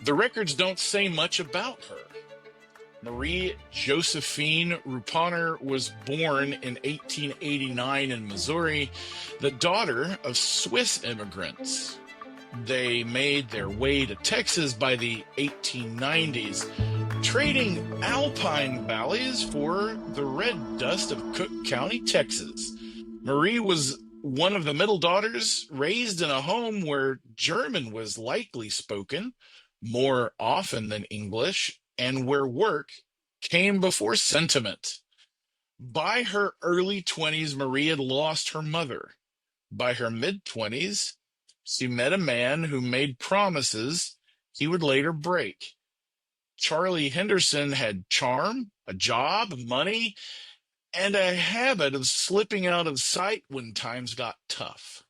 The records don't say much about her. Marie Josephine Ruponer was born in 1889 in Missouri, the daughter of Swiss immigrants. They made their way to Texas by the 1890s, trading alpine valleys for the red dust of Cook County, Texas. Marie was one of the middle daughters, raised in a home where German was likely spoken more often than English, and where work came before sentiment. By her early 20s, Marie had lost her mother. By her mid-20s, she met a man who made promises he would later break. Charlie Henderson had charm, a job, money, and a habit of slipping out of sight when times got tough.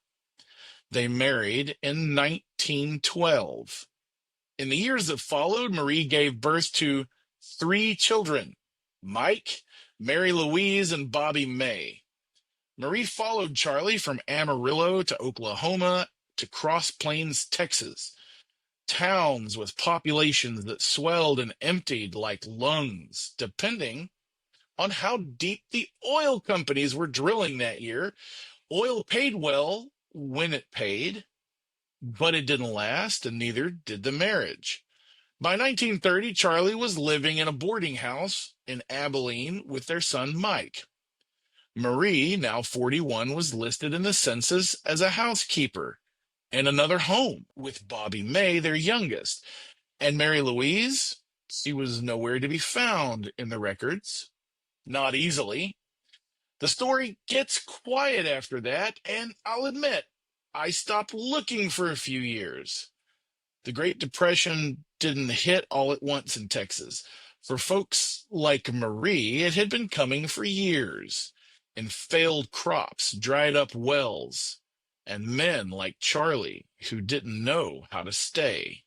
They married in 1912. In the years that followed, Marie gave birth to 3 children: Mike, Mary Louise, and Bobby May. Marie followed Charlie from Amarillo to Oklahoma to Cross Plains, Texas, towns with populations that swelled and emptied like lungs, depending on how deep the oil companies were drilling that year. Oil paid well when it paid, but it didn't last, and neither did the marriage. By 1930, Charlie was living in a boarding house in Abilene with their son, Mike. Marie, now 41, was listed in the census as a housekeeper in another home with Bobby May, their youngest. And Mary Louise, she was nowhere to be found in the records, not easily. The story gets quiet after that, and I'll admit, I stopped looking for a few years. The Great Depression didn't hit all at once in Texas. For folks like Marie, it had been coming for years, in failed crops, dried up wells, and men like Charlie who didn't know how to stay.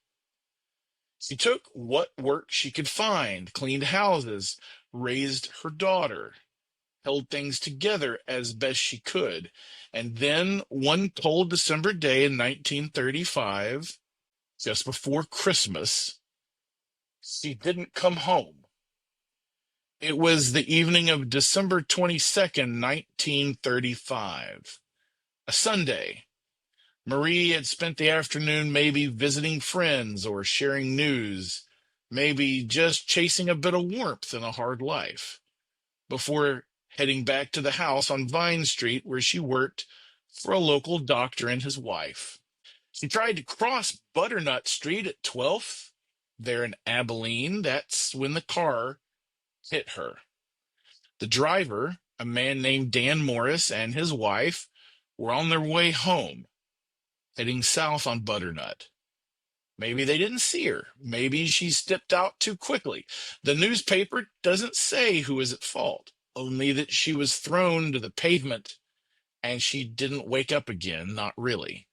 She took what work she could find, cleaned houses, raised her daughter, held things together as best she could. And then one cold December day in 1935, just before Christmas, she didn't come home. It was the evening of December 22nd, 1935, a Sunday. Marie had spent the afternoon maybe visiting friends or sharing news, maybe just chasing a bit of warmth in a hard life, before heading back to the house on Vine Street where she worked for a local doctor and his wife. She tried to cross Butternut Street at 12th, there in Abilene. That's when the car hit her. The driver, a man named Dan Morris, and his wife were on their way home, heading south on Butternut. Maybe they didn't see her. Maybe she stepped out too quickly. The newspaper doesn't say who is at fault, only that she was thrown to the pavement and she didn't wake up again, not really.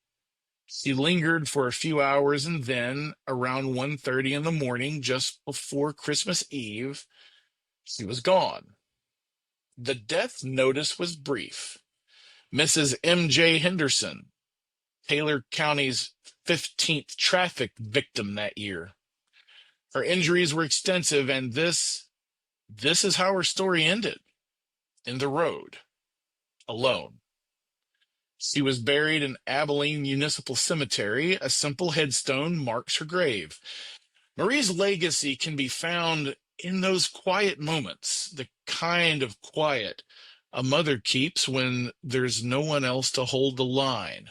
She lingered for a few hours, and then, around 1:30 in the morning, just before Christmas Eve, she was gone. The death notice was brief. Mrs. M.J. Henderson, Taylor County's 15th traffic victim that year. Her injuries were extensive, and this is how her story ended: in the road, alone. She was buried in Abilene Municipal Cemetery. A simple headstone marks her grave. Marie's legacy can be found in those quiet moments, the kind of quiet a mother keeps when there's no one else to hold the line.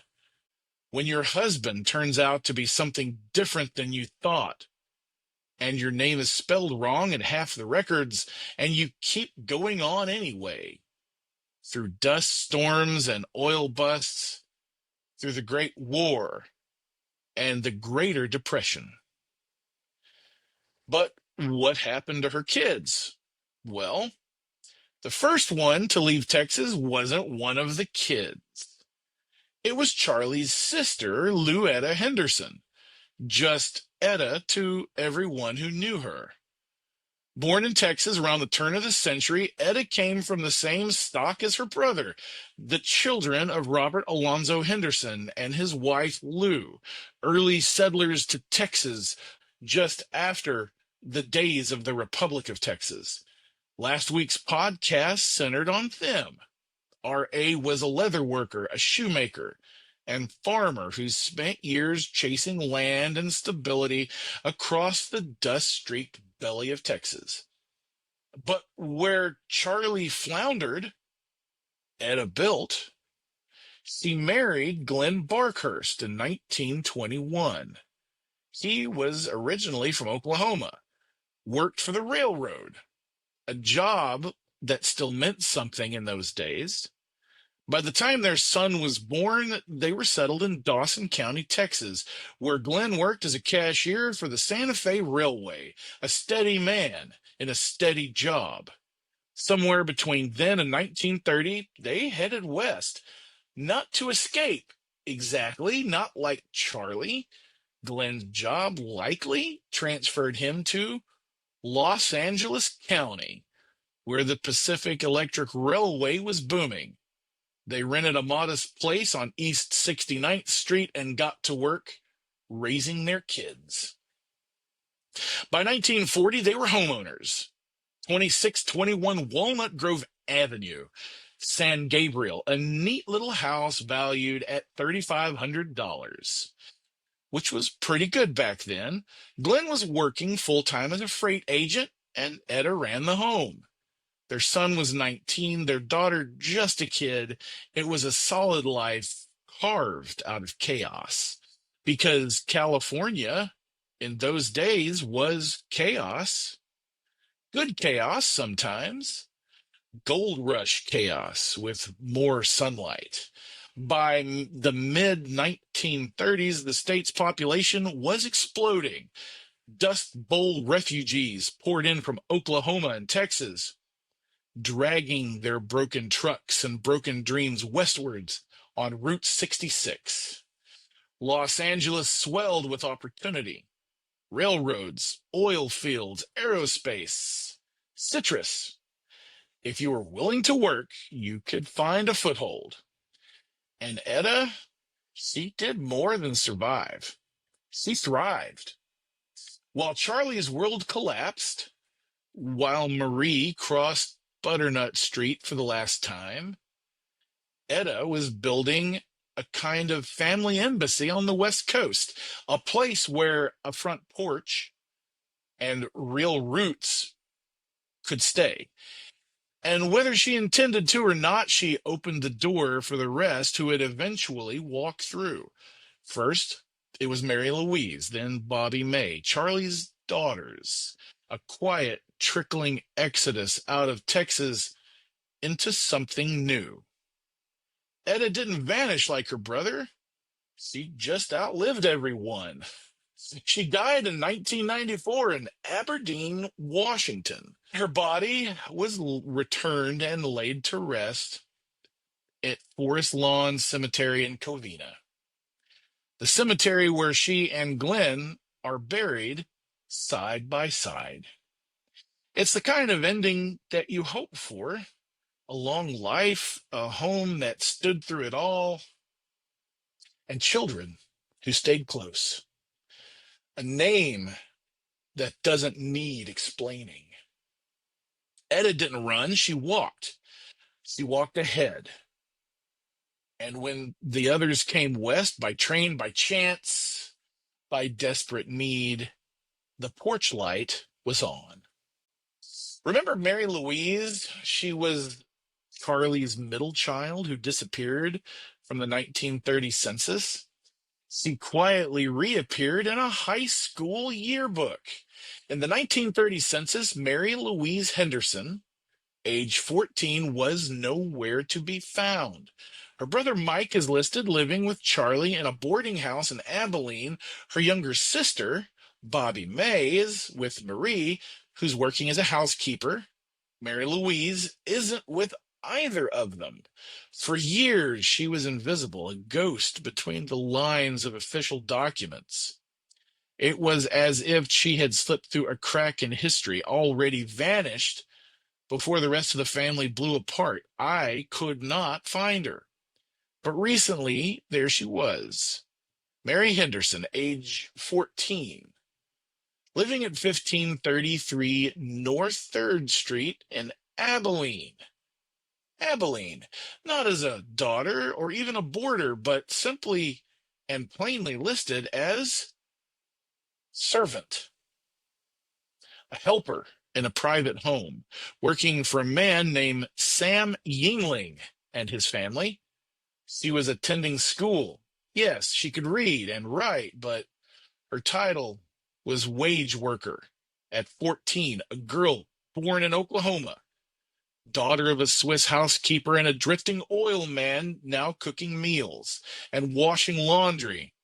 When your husband turns out to be something different than you thought, and your name is spelled wrong in half the records, and you keep going on anyway, through dust storms and oil busts, through the Great War and the Greater Depression. But what happened to her kids? Well, the first one to leave Texas wasn't one of the kids. It was Charlie's sister, Etta Henderson, just Etta to everyone who knew her. Born in Texas around the turn of the century, Etta came from the same stock as her brother, the children of Robert Alonzo Henderson and his wife Lou, early settlers to Texas just after the days of the Republic of Texas. Last week's podcast centered on them. R.A. was a leather worker, a shoemaker, and farmer who spent years chasing land and stability across the dust-streaked belly of Texas. But where Charlie floundered, Etta built. She married Glenn Barkhurst in 1921. He was originally from Oklahoma, worked for the railroad, a job that still meant something in those days. By the time their son was born, they were settled in Dawson County, Texas, where Glenn worked as a cashier for the Santa Fe Railway, a steady man in a steady job. Somewhere between then and 1930, they headed west, not to escape exactly, not like Charlie. Glenn's job likely transferred him to Los Angeles County, where the Pacific Electric Railway was booming. They rented a modest place on East 69th Street and got to work raising their kids. By 1940, they were homeowners. 2621 Walnut Grove Avenue, San Gabriel, a neat little house valued at $3,500, which was pretty good back then. Glenn was working full-time as a freight agent, and Etta ran the home. Their son was 19, their daughter just a kid. It was a solid life carved out of chaos, because California in those days was chaos. Good chaos sometimes. Gold rush chaos with more sunlight. By the mid-1930s, the state's population was exploding. Dust Bowl refugees poured in from Oklahoma and Texas, dragging their broken trucks and broken dreams westwards on Route 66. Los Angeles swelled with opportunity. Railroads, oil fields, aerospace, citrus. If you were willing to work, you could find a foothold. And Etta, she did more than survive. She thrived. While Charlie's world collapsed, while Marie crossed Butternut Street for the last time, Etta was building a kind of family embassy on the West Coast, a place where a front porch and real roots could stay. And whether she intended to or not, she opened the door for the rest who would eventually walk through. First, it was Mary Louise, then Bobby May, Charlie's daughters, a quiet, trickling exodus out of Texas into something new. Etta didn't vanish like her brother. She just outlived everyone. She died in 1994 in Aberdeen, Washington. Her body was returned and laid to rest at Forest Lawn Cemetery in Covina, the cemetery where she and Glenn are buried side by side. It's the kind of ending that you hope for. A long life, a home that stood through it all, and children who stayed close. A name that doesn't need explaining. Etta didn't run, she walked. She walked ahead. And when the others came west by train, by chance, by desperate need, the porch light was on. Remember Mary Louise? She was Charlie's middle child who disappeared from the 1930 census. She quietly reappeared in a high school yearbook. In the 1930 census, Mary Louise Henderson, age 14, was nowhere to be found. Her brother Mike is listed living with Charlie in a boarding house in Abilene. Her younger sister, Bobby May, is with Marie, who's working as a housekeeper. Mary Louise isn't with either of them. For years, she was invisible, a ghost between the lines of official documents. It was as if she had slipped through a crack in history, already vanished before the rest of the family blew apart. I could not find her. But recently, there she was, Mary Henderson, age 14. living at 1533 North 3rd Street in Abilene. Abilene, not as a daughter or even a boarder, but simply and plainly listed as servant, a helper in a private home, working for a man named Sam Yingling and his family. She was attending school. Yes, she could read and write, but her title was wage worker. At 14, a girl born in Oklahoma, daughter of a Swiss housekeeper and a drifting oil man, now cooking meals and washing laundry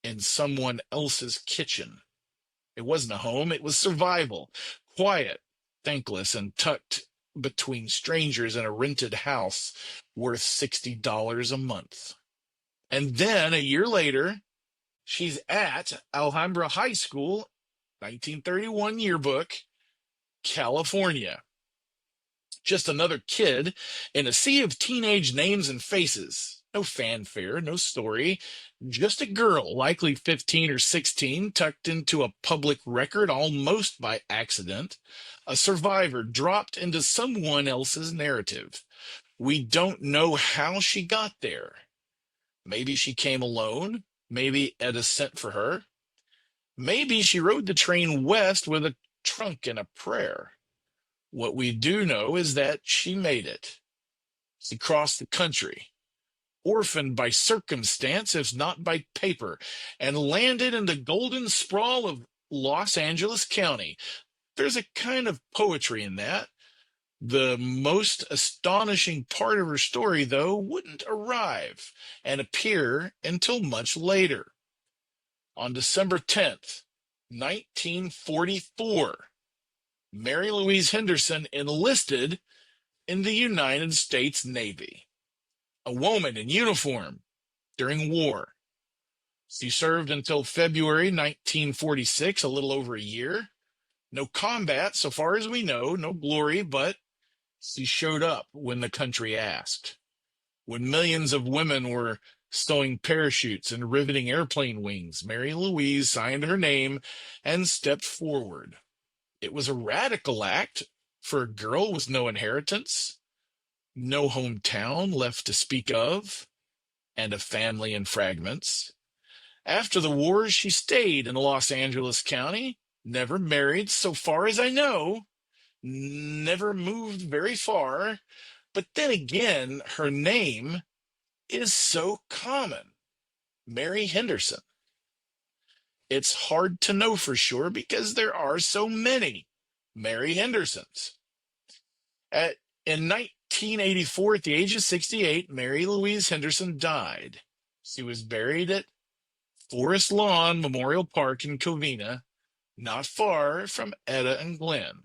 in someone else's kitchen. It wasn't a home, it was survival. Quiet, thankless, and tucked between strangers in a rented house worth $60 a month. And then a year later, she's at Alhambra High School, 1931 yearbook, California. Just another kid in a sea of teenage names and faces. No fanfare, no story. Just a girl, likely 15 or 16, tucked into a public record almost by accident. A survivor dropped into someone else's narrative. We don't know how she got there. Maybe she came alone. Maybe Etta sent for her. Maybe she rode the train west with a trunk and a prayer. What we do know is that she made it. She crossed the country, orphaned by circumstance, if not by paper, and landed in the golden sprawl of Los Angeles County. There's a kind of poetry in that. The most astonishing part of her story, though, wouldn't arrive and appear until much later. On December 10th, 1944, Mary Louise Henderson enlisted in the United States Navy, a woman in uniform during war. She served until February 1946, a little over a year. No combat, so far as we know, no glory, but she showed up when the country asked. When millions of women were sewing parachutes and riveting airplane wings, Mary Louise signed her name and stepped forward. It was a radical act for a girl with no inheritance, no hometown left to speak of, and a family in fragments. After the war, she stayed in Los Angeles County, never married, so far as I know, never moved very far. But then again, her name is so common, Mary Henderson. It's hard to know for sure because there are so many Mary Hendersons. In 1984, at the age of 68, Mary Louise Henderson died. She was buried at Forest Lawn Memorial Park in Covina, not far from Etta and Glenn.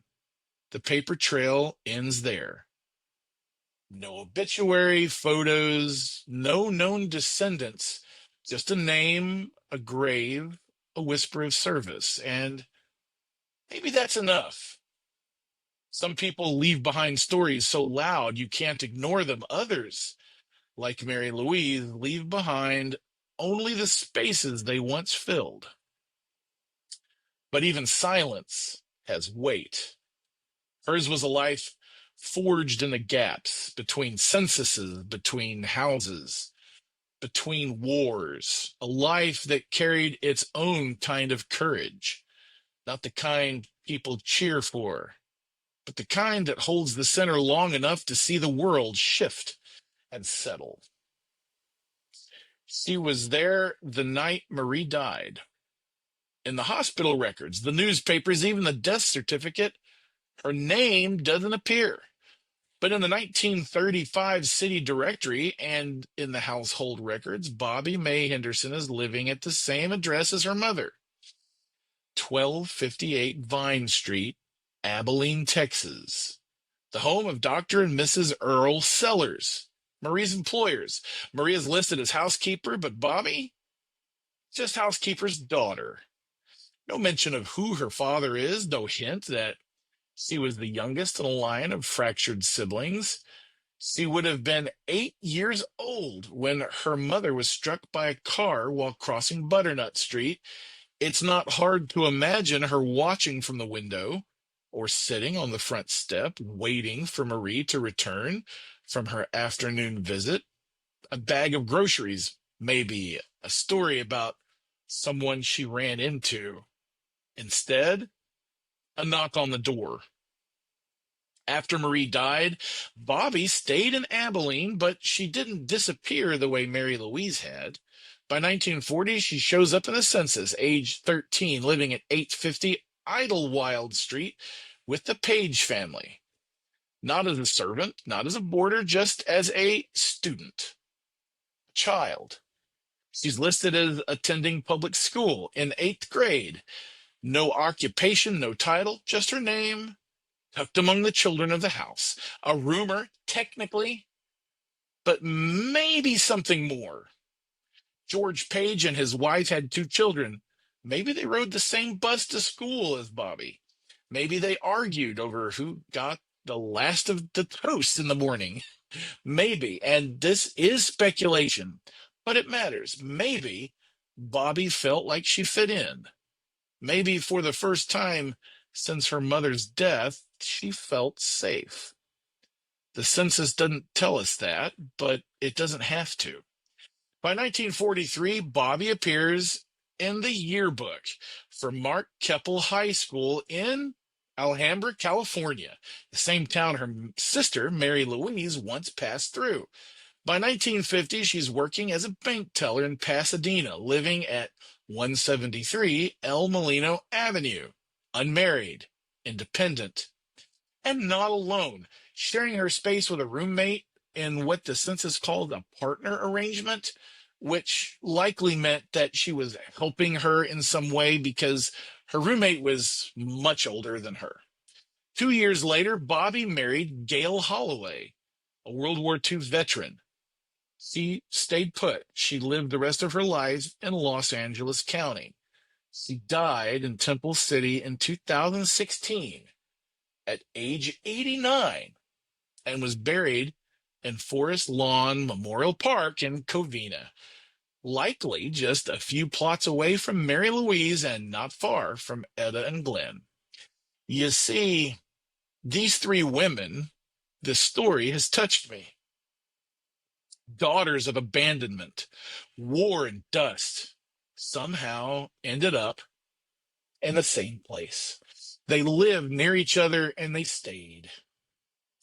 The paper trail ends there. No obituary, photos, no known descendants, just a name, a grave, a whisper of service, and maybe that's enough. Some people leave behind stories so loud you can't ignore them. Others, like Mary Louise, leave behind only the spaces they once filled. But even silence has weight. Hers was a life forged in the gaps between censuses, between houses, between wars, a life that carried its own kind of courage, not the kind people cheer for, but the kind that holds the center long enough to see the world shift and settle. She was there the night Marie died. In the hospital records, the newspapers, even the death certificate, her name doesn't appear. But in the 1935 city directory and in the household records, Bobby May Henderson is living at the same address as her mother, 1258 Vine Street, Abilene, Texas, the home of Dr. and Mrs. Earl Sellers, Marie's employers. Marie is listed as housekeeper, but Bobby, just housekeeper's daughter. No mention of who her father is, no hint that she was the youngest in a line of fractured siblings. She would have been 8 years old when her mother was struck by a car while crossing Butternut Street It's not hard to imagine her watching from the window or sitting on the front step, waiting for Marie to return from her afternoon visit. A bag of groceries, maybe a story about someone she ran into. Instead, a knock on the door. After Marie died, Bobby stayed in Abilene, but she didn't disappear the way Mary Louise had. By 1940, she shows up in the census, age 13, living at 850 Idlewild Street with the Page family. Not as a servant, not as a boarder, just as a student, a child. She's listed as attending public school in 8th grade. No occupation, no title, just her name, tucked among the children of the house. A rumor, technically, but maybe something more. George Page and his wife had 2 children. Maybe they rode the same bus to school as Bobby. Maybe they argued over who got the last of the toast in the morning. Maybe, and this is speculation, but it matters. Maybe Bobby felt like she fit in. Maybe for the first time since her mother's death, she felt safe. The census doesn't tell us that, but it doesn't have to. By 1943, Bobby appears in the yearbook for Mark Keppel High School in Alhambra, California, the same town her sister, Mary Louise, once passed through. By 1950, she's working as a bank teller in Pasadena, living at 173 El Molino Avenue, unmarried, independent, and not alone, sharing her space with a roommate in what the census called a partner arrangement, which likely meant that she was helping her in some way because her roommate was much older than her. 2 years later, Bobby married Gail Holloway, a World War II veteran. She stayed put. She lived the rest of her life in Los Angeles County. She died in Temple City in 2016 at age 89 and was buried in Forest Lawn Memorial Park in Covina, likely just a few plots away from Mary Louise and not far from Etta and Glenn. You see, these 3 women, this story has touched me. Daughters of abandonment, war and dust, somehow ended up in the same place. They lived near each other and they stayed.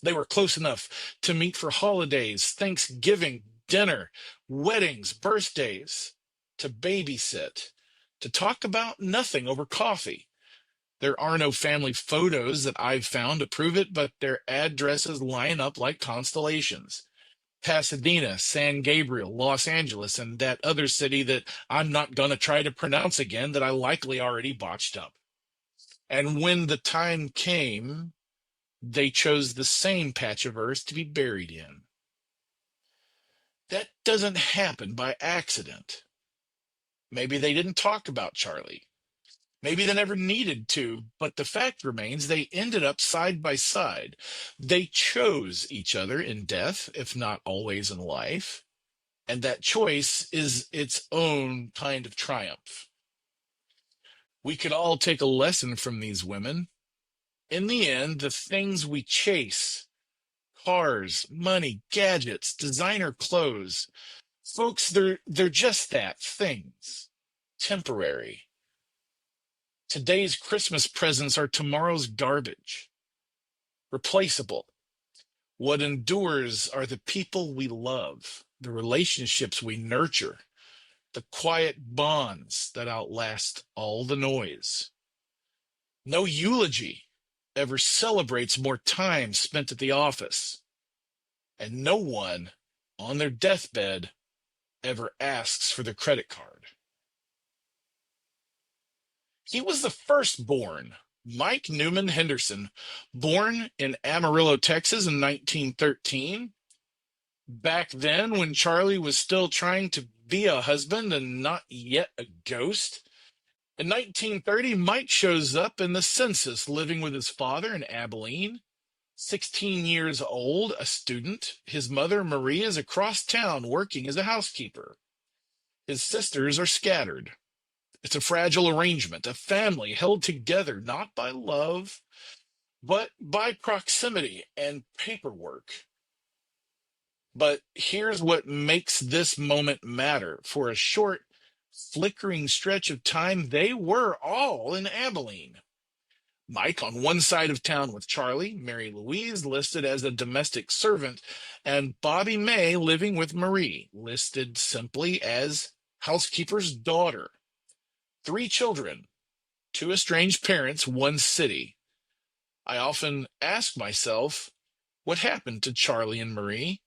They were close enough to meet for holidays, Thanksgiving, dinner, weddings, birthdays, to babysit, to talk about nothing over coffee. There are no family photos that I've found to prove it, but their addresses line up like constellations. Pasadena, San Gabriel, Los Angeles, and that other city that I'm not going to try to pronounce again that I likely already botched up. And when the time came, they chose the same patch of earth to be buried in. That doesn't happen by accident. Maybe they didn't talk about Charlie. Maybe they never needed to, but the fact remains they ended up side by side. They chose each other in death, if not always in life, and that choice is its own kind of triumph. We could all take a lesson from these women. In the end, the things we chase, cars, money, gadgets, designer clothes, folks, they're just that, things, temporary. Today's Christmas presents are tomorrow's garbage, replaceable. What endures are the people we love, the relationships we nurture, the quiet bonds that outlast all the noise. No eulogy ever celebrates more time spent at the office, and no one on their deathbed ever asks for their credit card. He was the firstborn, Mike Newman Henderson, born in Amarillo, Texas in 1913. Back then, when Charlie was still trying to be a husband and not yet a ghost. In 1930, Mike shows up in the census living with his father in Abilene. 16 years old, a student. His mother, Marie, is across town working as a housekeeper. His sisters are scattered. It's a fragile arrangement, a family held together not by love, but by proximity and paperwork. But here's what makes this moment matter. For a short, flickering stretch of time, they were all in Abilene. Mike on one side of town with Charlie, Mary Louise listed as a domestic servant, and Bobby May living with Marie, listed simply as housekeeper's daughter. 3 children, 2 estranged parents, one city. I often ask myself, what happened to Charlie and Marie?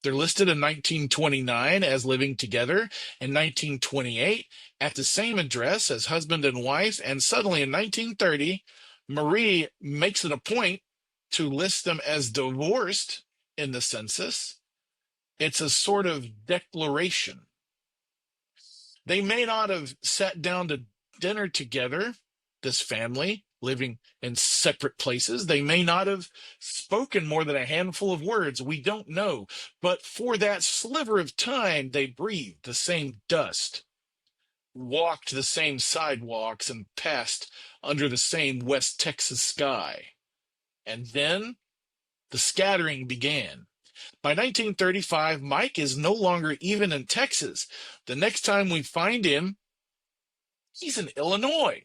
They're listed in 1929 as living together, in 1928 at the same address as husband and wife, and suddenly in 1930, Marie makes it a point to list them as divorced in the census. It's a sort of declaration. They may not have sat down to dinner together, this family, living in separate places. They may not have spoken more than a handful of words. We don't know. But for that sliver of time, they breathed the same dust, walked the same sidewalks, and passed under the same West Texas sky. And then the scattering began. By 1935, Mike is no longer even in Texas. The next time we find him, he's in Illinois.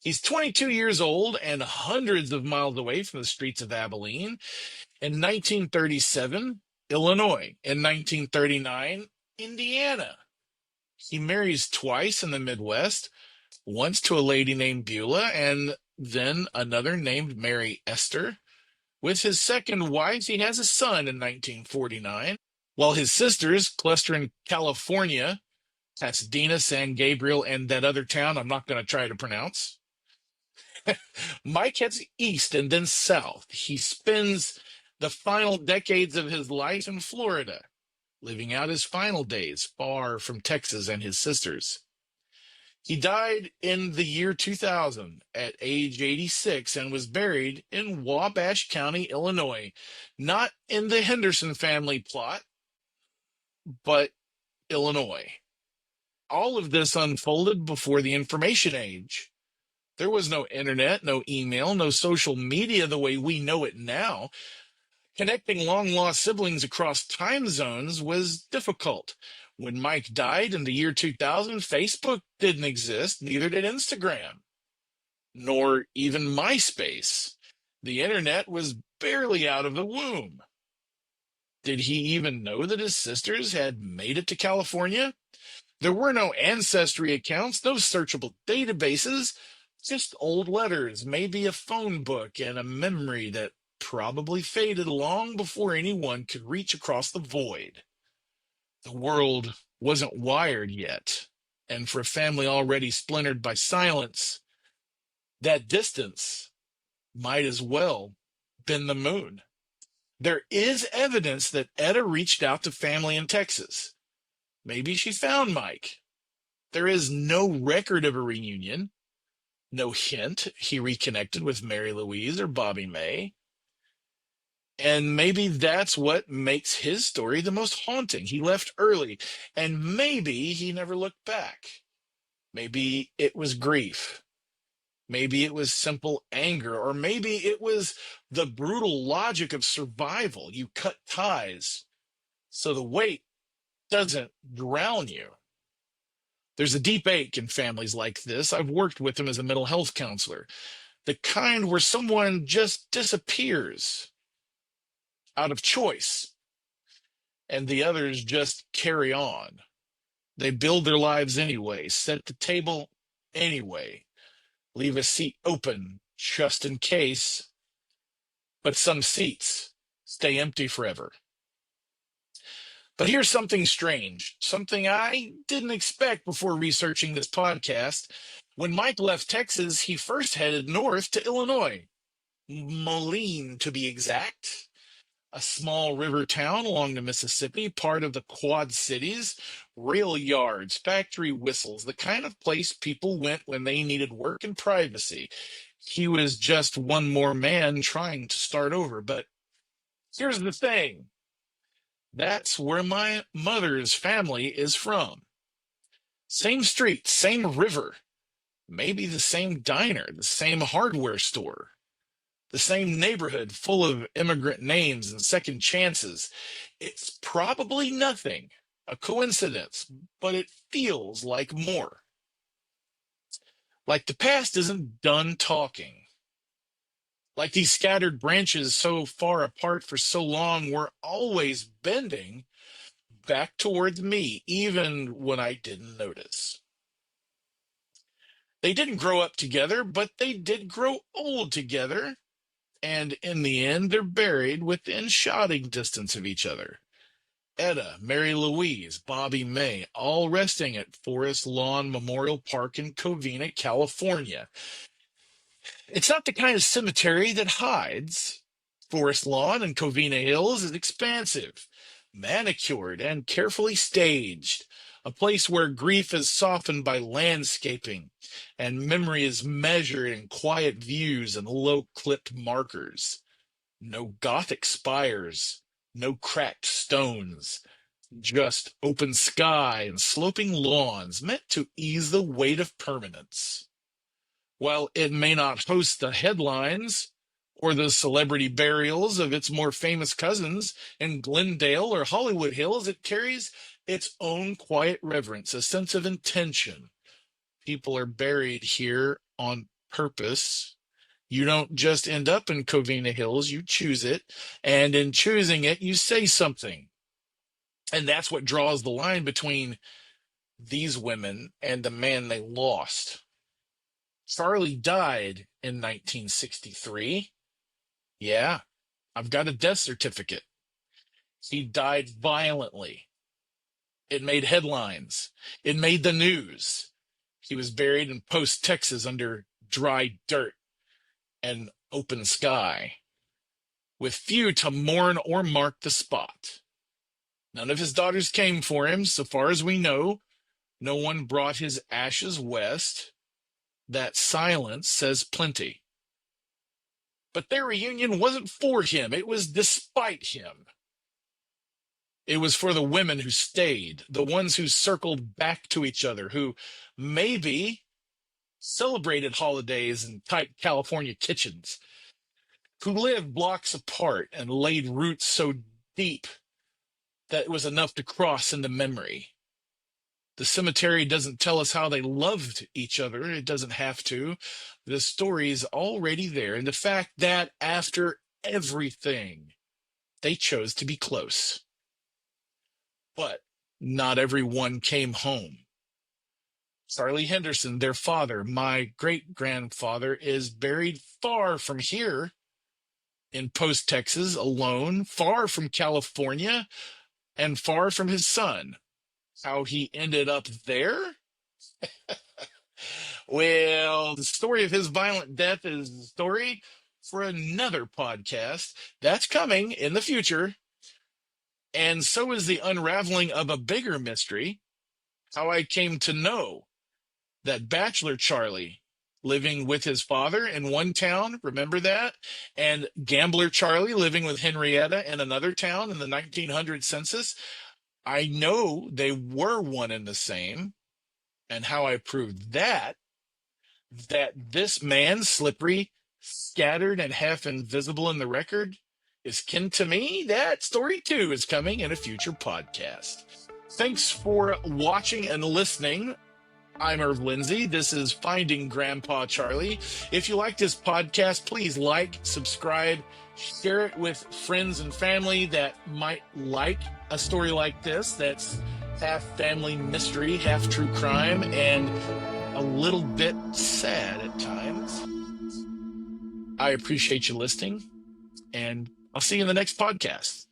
He's 22 years old and hundreds of miles away from the streets of Abilene. In 1937, Illinois. In 1939, Indiana. He marries twice in the Midwest, once to a lady named Beulah and then another named Mary Esther. With his second wife, he has a son in 1949, while his sisters cluster in California, Pasadena, San Gabriel, and that other town I'm not going to try to pronounce. Mike heads east and then south. He spends the final decades of his life in Florida, living out his final days far from Texas and his sisters. He died in the year 2000 at age 86 and was buried in Wabash County, Illinois, not in the Henderson family plot, but Illinois. All of this unfolded before the information age. There was no internet, no email, no social media the way we know it now. Connecting long-lost siblings across time zones was difficult. When Mike died in the year 2000, Facebook didn't exist, neither did Instagram, nor even MySpace. The internet was barely out of the womb. Did he even know that his sisters had made it to California? There were no ancestry accounts, no searchable databases, just old letters, maybe a phone book, and a memory that probably faded long before anyone could reach across the void. The world wasn't wired yet, and for a family already splintered by silence, that distance might as well been the moon. There is evidence that Etta reached out to family in Texas. Maybe she found Mike. There is no record of a reunion, no hint he reconnected with Mary Louise or Bobby May. And maybe that's what makes his story the most haunting. He left early, and maybe he never looked back. Maybe it was grief. Maybe it was simple anger, or maybe it was the brutal logic of survival. You cut ties so the weight doesn't drown you. There's a deep ache in families like this. I've worked with them as a mental health counselor. The kind where someone just disappears out of choice, and the others just carry on. They build their lives anyway, set the table anyway, leave a seat open just in case, but some seats stay empty forever. But here's something strange, something I didn't expect before researching this podcast. When Mike left Texas, he first headed north to Illinois, Moline to be exact. A small river town along the Mississippi, part of the Quad Cities, rail yards, factory whistles, the kind of place people went when they needed work and privacy. He was just one more man trying to start over. But here's the thing. That's where my mother's family is from. Same street, same river, maybe the same diner, the same hardware store, the same neighborhood full of immigrant names and second chances. It's probably nothing, a coincidence, but it feels like more. Like the past isn't done talking. Like these scattered branches so far apart for so long were always bending back towards me, even when I didn't notice. They didn't grow up together, but they did grow old together. And in the end, they're buried within shouting distance of each other. Etta, Mary Louise, Bobby May, all resting at Forest Lawn Memorial Park in Covina, California. It's not the kind of cemetery that hides. Forest Lawn and Covina Hills is expansive, manicured, and carefully staged. A place where grief is softened by landscaping and memory is measured in quiet views and low clipped markers. No Gothic spires, no cracked stones, just open sky and sloping lawns meant to ease the weight of permanence. While it may not host the headlines or the celebrity burials of its more famous cousins in Glendale or Hollywood Hills, it carries its own quiet reverence, a sense of intention. People are buried here on purpose. You don't just end up in Covina Hills, you choose it. And in choosing it, you say something. And that's what draws the line between these women and the man they lost. Charlie died in 1963. Yeah, I've got a death certificate. He died violently. It made headlines. It made the news. He was buried in Post, Texas under dry dirt and open sky, with few to mourn or mark the spot. None of his daughters came for him, so far as we know. No one brought his ashes west. That silence says plenty. But their reunion wasn't for him. It was despite him. It was for the women who stayed, the ones who circled back to each other, who maybe celebrated holidays in tight California kitchens, who lived blocks apart and laid roots so deep that it was enough to cross into memory. The cemetery doesn't tell us how they loved each other. It doesn't have to. The story's already there. And the fact that after everything, they chose to be close. But not everyone came home. Charlie Henderson, their father, my great-grandfather, is buried far from here in Post, Texas, alone, far from California, and far from his son. How he ended up there? Well, the story of his violent death is the story for another podcast. That's coming in the future. And so is the unraveling of a bigger mystery, how I came to know that bachelor Charlie living with his father in one town, remember that? And gambler Charlie living with Henrietta in another town in the 1900 census. I know they were one and the same, and how I proved that this man, slippery, scattered, and half invisible in the record, is kin to me. That story too is coming in a future podcast. Thanks for watching and listening. I'm Irv Lindsay. This is Finding Grandpa Charlie. If you like this podcast, please like, subscribe, share it with friends and family that might like a story like this that's half family mystery, half true crime, and a little bit sad at times. I appreciate you listening, and I'll see you in the next podcast.